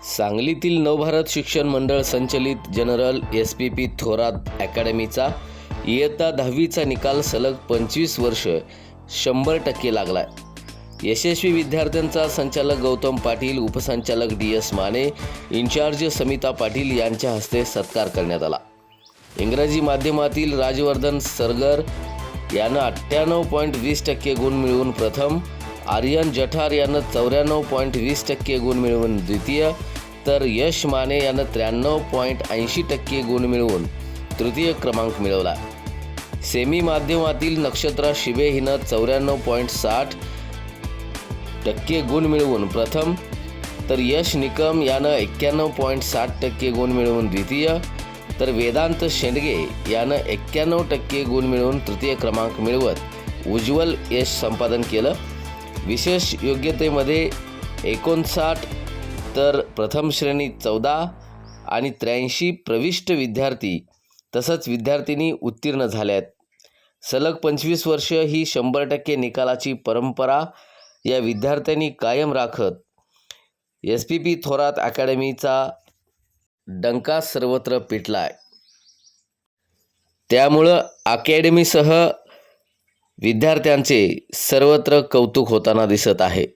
सांगलीतील नवभारत शिक्षण मंडळ संचलित जनरल एस.पी.पी. थोरात अकॅडमीचा इयत्ता 10वीचा निकाल सलग 25 वर्ष 100% लागलाय. यशस्वी विद्यार्थ्यांचा संचालक गौतम पाटील, उपसंचालक डी.एस. माने, इन्चार्ज समिता पाटील यांच्या हस्ते सत्कार करण्यात आला. इंग्रजी माध्यमातील राजवर्धन सरगर यानं 98.20% गुण मिळवून प्रथम, आर्यन जठार यानं 94.20% गुण मिळवून द्वितीय, तर यश माने यानं 93.80% गुण मिळवून तृतीय क्रमांक मिळवला. सेमी माध्यमातील नक्षत्रा शिबे हिनं 94.60% गुण मिळवून प्रथम, तर यश निकम यानं 91.60% गुण मिळवून द्वितीय, तर वेदांत शेंडगे यानं 91% गुण मिळवून तृतीय क्रमांक मिळवत उज्ज्वल यश संपादन केलं. विशेष योग्यतेमध्ये 59 तर प्रथम श्रेणी 14 आणि 83 प्रविष्ट विद्यार्थी तसंच विद्यार्थिनी उत्तीर्ण झाल्या आहेत. सलग 25 वर्ष ही 100% निकालाची परंपरा या विद्यार्थ्यांनी कायम राखत एस.पी.पी. थोरात अकॅडमीचा डंका सर्वत्र पिटला आहे. त्यामुळं अकॅडमीसह विद्यार्थ्यांचे सर्वत्र कौतुक होताना दिसत आहे.